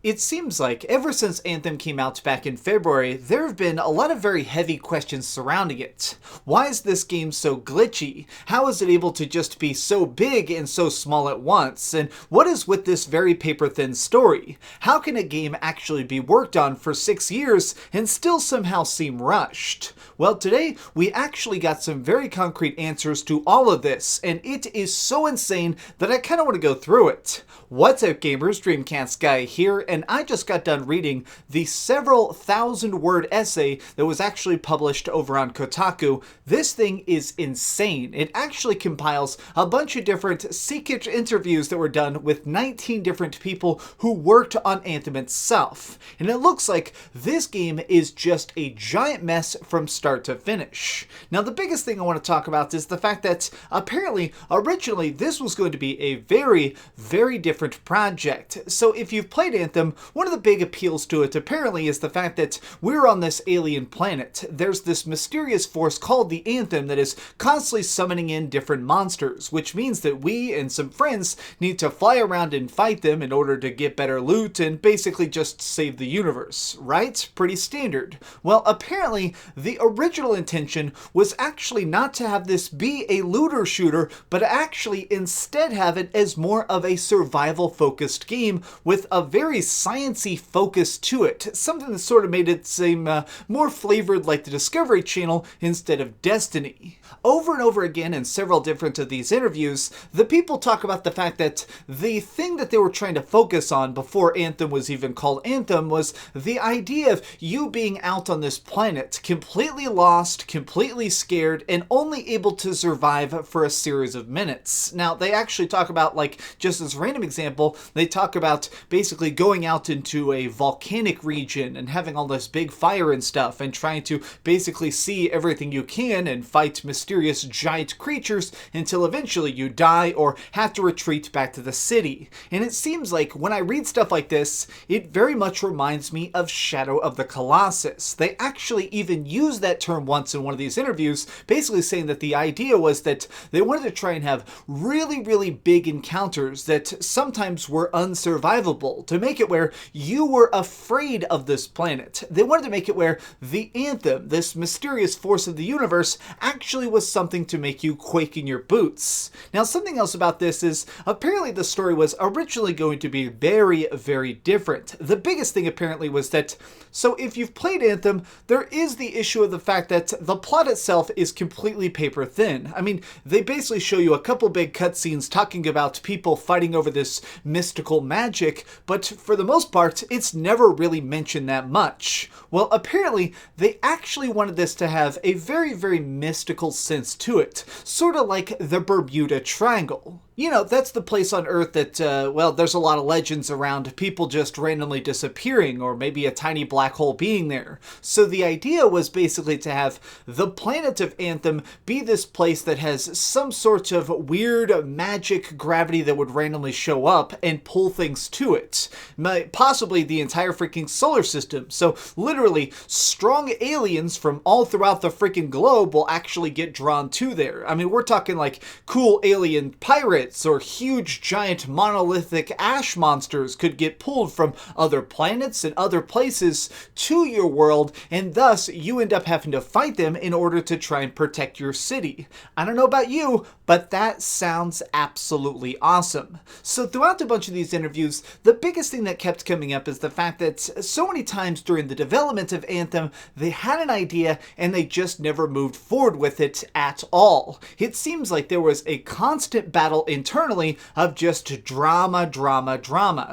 It seems like ever since Anthem came out back in February, there have been a lot of very heavy questions surrounding it. Why is this game so glitchy? How is it able to just be so big and so small at once? And what is with this very paper-thin story? How can a game actually be worked on for 6 years and still somehow seem rushed? Well, today we actually got some very concrete answers to all of this, and it is so insane that I kind of want to go through it. What's up, gamers? DreamcastGuy here, and I just got done reading the several thousand-word essay that was actually published over on Kotaku. This thing is insane. It actually compiles a bunch of different secret interviews that were done with 19 different people who worked on Anthem itself. And it looks like this game is just a giant mess from start to finish. Now, the biggest thing I want to talk about is the fact that apparently, originally, this was going to be a very, very different project. So if you've played Anthem, one of the big appeals to it apparently is the fact that we're on this alien planet. There's this mysterious force called the Anthem that is constantly summoning in different monsters, which means that we and some friends need to fly around and fight them in order to get better loot and basically just save the universe, right? Pretty standard. Well, apparently the original intention was actually not to have this be a looter shooter, but actually instead have it as more of a survival-focused game with a very sciencey focus to it. Something that sort of made it seem more flavored like the Discovery Channel instead of Destiny. Over and over again in several different of these interviews, the people talk about the fact that the thing that they were trying to focus on before Anthem was even called Anthem was the idea of you being out on this planet, completely lost, completely scared, and only able to survive for a series of minutes. Now, they actually talk about, like, just as a random example, they talk about basically going out into a volcanic region and having all this big fire and stuff and trying to basically see everything you can and fight mysterious giant creatures until eventually you die or have to retreat back to the city. And it seems like when I read stuff like this, it very much reminds me of Shadow of the Colossus. They actually even used that term once in one of these interviews, basically saying that the idea was that they wanted to try and have really, really big encounters that sometimes were unsurvivable, to make it where you were afraid of this planet. They wanted to make it where the Anthem, this mysterious force of the universe, actually was something to make you quake in your boots. Now, something else about this is apparently the story was originally going to be very, very different. The biggest thing apparently was that, so if you've played Anthem, there is the issue of the fact that the plot itself is completely paper thin. I mean, they basically show you a couple big cutscenes talking about people fighting over this mystical magic, but for the most part, it's never really mentioned that much. Well, apparently, they actually wanted this to have a very, very mystical sense to it, sort of like the Bermuda Triangle. You know, that's the place on Earth that, well, there's a lot of legends around people just randomly disappearing, or maybe a tiny black hole being there. So the idea was basically to have the planet of Anthem be this place that has some sort of weird magic gravity that would randomly show up and pull things to it. Possibly the entire freaking solar system. So literally, strong aliens from all throughout the freaking globe will actually get drawn to there. I mean, we're talking like cool alien pirates, or huge giant monolithic ash monsters could get pulled from other planets and other places to your world, and thus you end up having to fight them in order to try and protect your city. I don't know about you, but that sounds absolutely awesome. So throughout a bunch of these interviews, the biggest thing that kept coming up is the fact that so many times during the development of Anthem, they had an idea and they just never moved forward with it at all. It seems like there was a constant battle internally of just drama.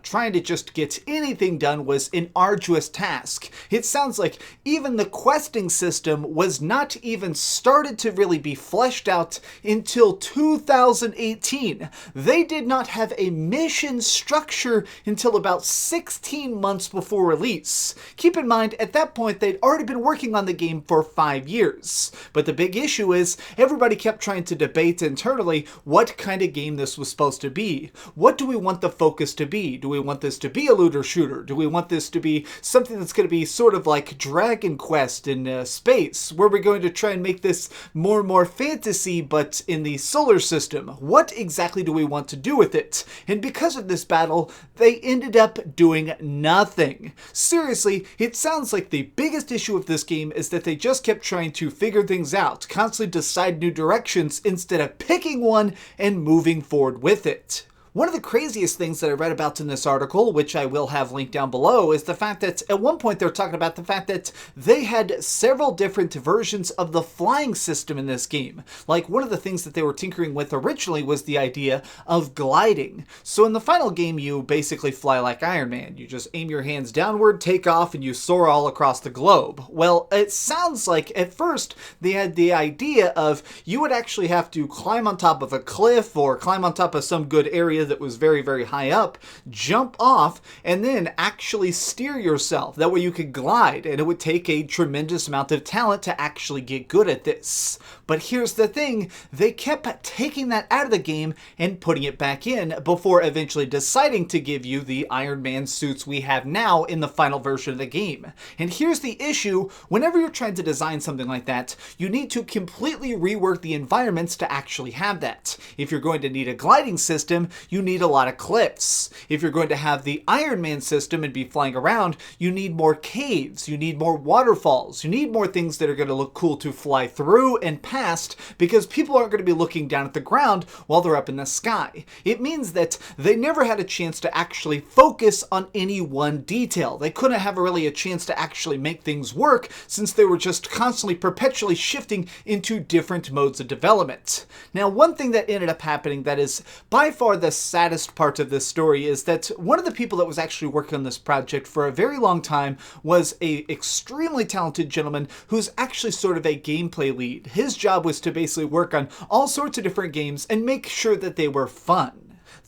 Trying to just get anything done was an arduous task. It sounds like even the questing system was not even started to really be fleshed out until 2018. They did not have a mission structure until about 16 months before release. Keep in mind, at that point, they'd already been working on the game for 5 years. But the big issue is, everybody kept trying to debate internally what kind of game this was supposed to be. What do we want the focus to be? Do we want this to be a looter shooter? Do we want this to be something that's going to be sort of like Dragon Quest in space, where we're going to try and make this more and more fantasy, but in the solar system? What exactly do we want to do with it? And because of this battle, they ended up doing nothing. Seriously, it sounds like the biggest issue of this game is that they just kept trying to figure things out, constantly decide new directions instead of picking one and moving forward with it. One of the craziest things that I read about in this article, which I will have linked down below, is the fact that at one point they're talking about the fact that they had several different versions of the flying system in this game. Like, one of the things that they were tinkering with originally was the idea of gliding. So in the final game, you basically fly like Iron Man. You just aim your hands downward, take off, and you soar all across the globe. Well, it sounds like at first they had the idea of you would actually have to climb on top of a cliff or climb on top of some good area that was very, very high up, jump off, and then actually steer yourself. That way you could glide, and it would take a tremendous amount of talent to actually get good at this. But here's the thing, they kept taking that out of the game and putting it back in before eventually deciding to give you the Iron Man suits we have now in the final version of the game. And here's the issue, whenever you're trying to design something like that, you need to completely rework the environments to actually have that. If you're going to need a gliding system, you need a lot of cliffs. If you're going to have the Iron Man system and be flying around, you need more caves, you need more waterfalls, you need more things that are going to look cool to fly through and past, because people aren't going to be looking down at the ground while they're up in the sky. It means that they never had a chance to actually focus on any one detail. They couldn't have really a chance to actually make things work, since they were just constantly perpetually shifting into different modes of development. Now, one thing that ended up happening that is by far the saddest part of this story is that one of the people that was actually working on this project for a very long time was a extremely talented gentleman who's actually sort of a gameplay lead. His job was to basically work on all sorts of different games and make sure that they were fun.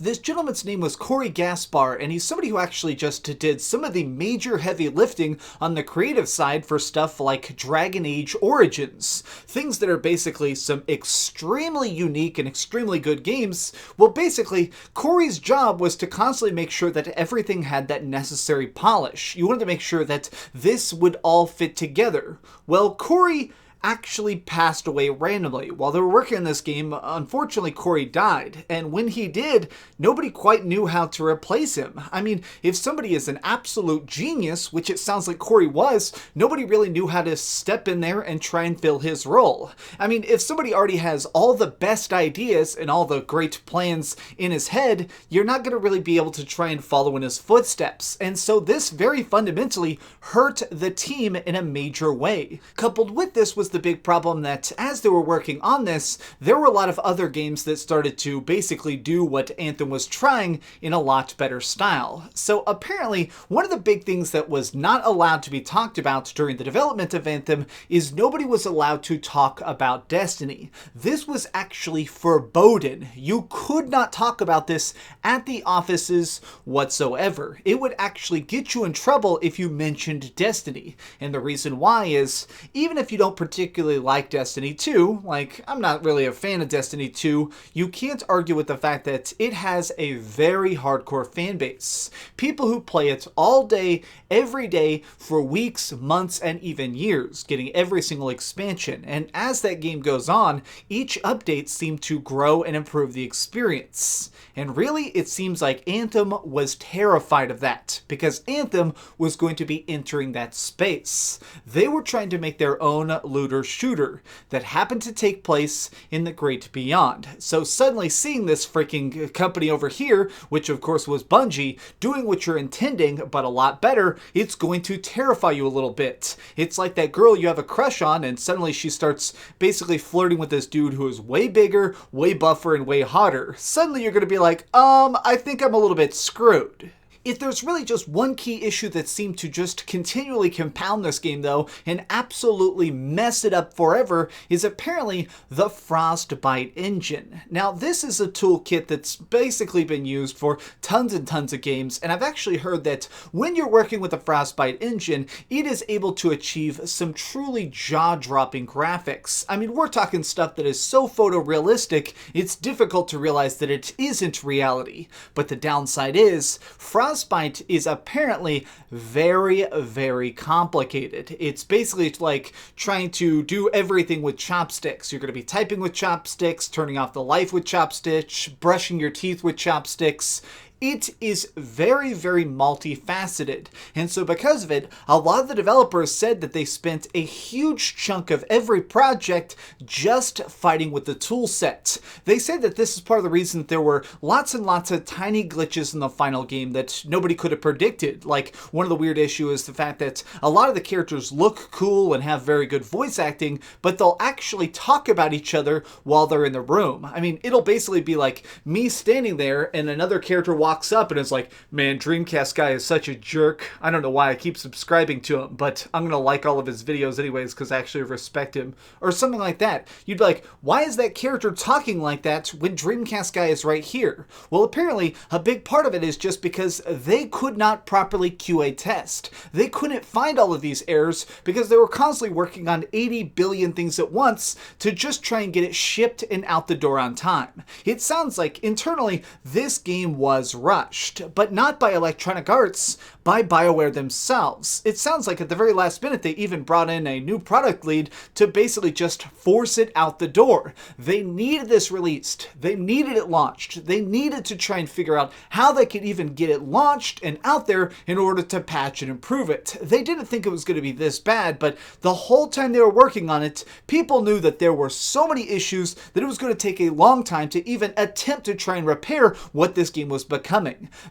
This gentleman's name was Corey Gaspar, and he's somebody who actually just did some of the major heavy lifting on the creative side for stuff like Dragon Age Origins. Things that are basically some extremely unique and extremely good games. Well, basically, Corey's job was to constantly make sure that everything had that necessary polish. You wanted to make sure that this would all fit together. Well, Corey actually passed away randomly. While they were working on this game, unfortunately Corey died, and when he did, nobody quite knew how to replace him. I mean, if somebody is an absolute genius, which it sounds like Corey was, nobody really knew how to step in there and try and fill his role. I mean, if somebody already has all the best ideas and all the great plans in his head, you're not going to really be able to try and follow in his footsteps. And so this very fundamentally hurt the team in a major way. Coupled with this was the big problem that as they were working on this, there were a lot of other games that started to basically do what Anthem was trying in a lot better style. So apparently, one of the big things that was not allowed to be talked about during the development of Anthem is nobody was allowed to talk about Destiny. This was actually forbidden. You could not talk about this at the offices whatsoever. It would actually get you in trouble if you mentioned Destiny. And the reason why is, even if you don't particularly like Destiny 2, like, I'm not really a fan of Destiny 2, you can't argue with the fact that it has a very hardcore fan base. People who play it all day, every day, for weeks, months, and even years, getting every single expansion. And as that game goes on, each update seemed to grow and improve the experience. And really, it seems like Anthem was terrified of that, because Anthem was going to be entering that space. They were trying to make their own looter shooter that happened to take place in the Great Beyond. So suddenly seeing this freaking company over here, which of course was Bungie, doing what you're intending, but a lot better, it's going to terrify you a little bit. It's like that girl you have a crush on, and suddenly she starts basically flirting with this dude who is way bigger, way buffer, and way hotter. Suddenly you're going to be like, I think I'm a little bit screwed. If there's really just one key issue that seemed to just continually compound this game though, and absolutely mess it up forever, is apparently the Frostbite engine. Now this is a toolkit that's basically been used for tons and tons of games, and I've actually heard that when you're working with the Frostbite engine, it is able to achieve some truly jaw-dropping graphics. I mean, we're talking stuff that is so photorealistic, it's difficult to realize that it isn't reality. But the downside is, Frostbite is apparently very, very complicated. It's basically like trying to do everything with chopsticks. You're going to be typing with chopsticks, turning off the light with chopsticks, brushing your teeth with chopsticks. It is very, very multifaceted, and so because of it, a lot of the developers said that they spent a huge chunk of every project just fighting with the tool set. They said that this is part of the reason that there were lots and lots of tiny glitches in the final game that nobody could have predicted. Like, one of the weird issues is the fact that a lot of the characters look cool and have very good voice acting, but they'll actually talk about each other while they're in the room. I mean, it'll basically be like me standing there and another character walks up and it's like, man, DreamcastGuy is such a jerk. I don't know why I keep subscribing to him, but I'm gonna like all of his videos anyways because I actually respect him. Or something like that. You'd be like, why is that character talking like that when DreamcastGuy is right here? Well, apparently, a big part of it is just because they could not properly QA test. They couldn't find all of these errors because they were constantly working on 80 billion things at once to just try and get it shipped and out the door on time. It sounds like internally, this game was rushed, but not by Electronic Arts, by Bioware themselves. It sounds like at the very last minute they even brought in a new product lead to basically just force it out the door. They needed this released. They needed it launched. They needed to try and figure out how they could even get it launched and out there in order to patch and improve it. They didn't think it was going to be this bad, but the whole time they were working on it, people knew that there were so many issues that it was going to take a long time to even attempt to try and repair what this game was becoming.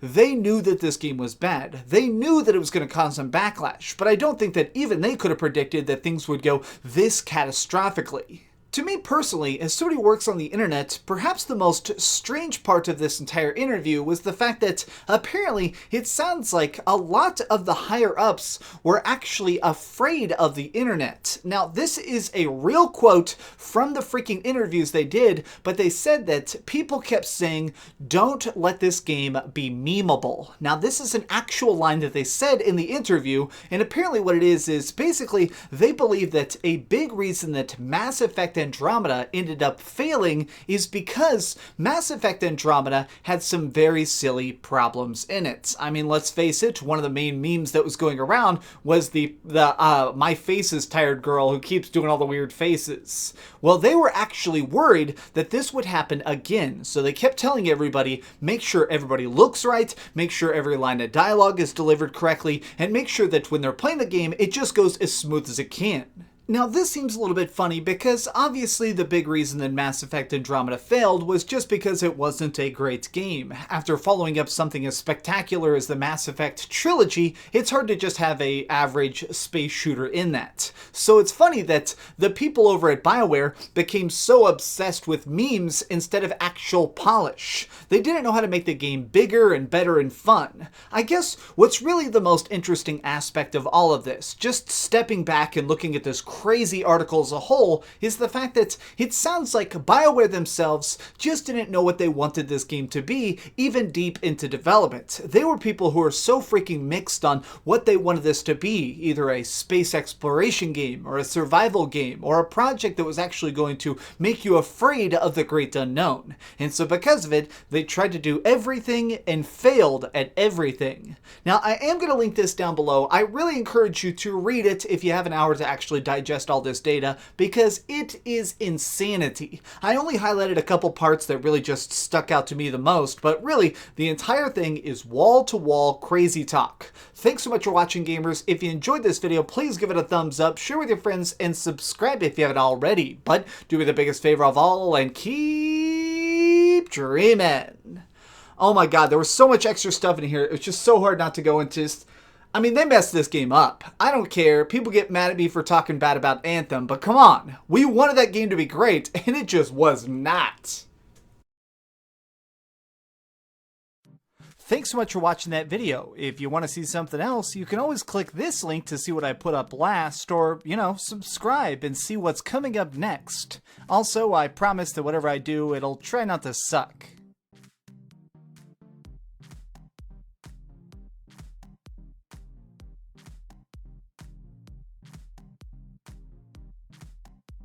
They knew that this game was bad. They knew that it was going to cause some backlash, but I don't think that even they could have predicted that things would go this catastrophically. To me personally, as somebody who works on the internet, perhaps the most strange part of this entire interview was the fact that apparently it sounds like a lot of the higher-ups were actually afraid of the internet. Now, this is a real quote from the freaking interviews they did, but they said that people kept saying, "Don't let this game be memeable." Now, this is an actual line that they said in the interview, and apparently what it is basically they believe that a big reason that Mass Effect Andromeda ended up failing is because Mass Effect Andromeda had some very silly problems in it. I mean, let's face it, one of the main memes that was going around was the my face is tired girl who keeps doing all the weird faces. Well, they were actually worried that this would happen again, so they kept telling everybody, make sure everybody looks right, make sure every line of dialogue is delivered correctly, and make sure that when they're playing the game, it just goes as smooth as it can. Now, this seems a little bit funny because obviously the big reason that Mass Effect Andromeda failed was just because it wasn't a great game. After following up something as spectacular as the Mass Effect trilogy, it's hard to just have an average space shooter in that. So it's funny that the people over at Bioware became so obsessed with memes instead of actual polish. They didn't know how to make the game bigger and better and fun. I guess what's really the most interesting aspect of all of this, just stepping back and looking at this crazy article as a whole, is the fact that it sounds like BioWare themselves just didn't know what they wanted this game to be, even deep into development. They were people who were so freaking mixed on what they wanted this to be, either a space exploration game, or a survival game, or a project that was actually going to make you afraid of the great unknown. And so because of it, they tried to do everything and failed at everything. Now, I am going to link this down below. I really encourage you to read it if you have an hour to actually digest all this data, because it is insanity. I only highlighted a couple parts that really just stuck out to me the most, but really, the entire thing is wall-to-wall crazy talk. Thanks so much for watching, gamers. If you enjoyed this video, please give it a thumbs up, share with your friends, and subscribe if you haven't already. But do me the biggest favor of all and keep dreaming. Oh my god, there was so much extra stuff in here. It was just so hard not to go into. I mean, they messed this game up. I don't care. People get mad at me for talking bad about Anthem, but come on. We wanted that game to be great, and it just was not. Thanks so much for watching that video. If you want to see something else, you can always click this link to see what I put up last, or, subscribe and see what's coming up next. Also, I promise that whatever I do, it'll try not to suck.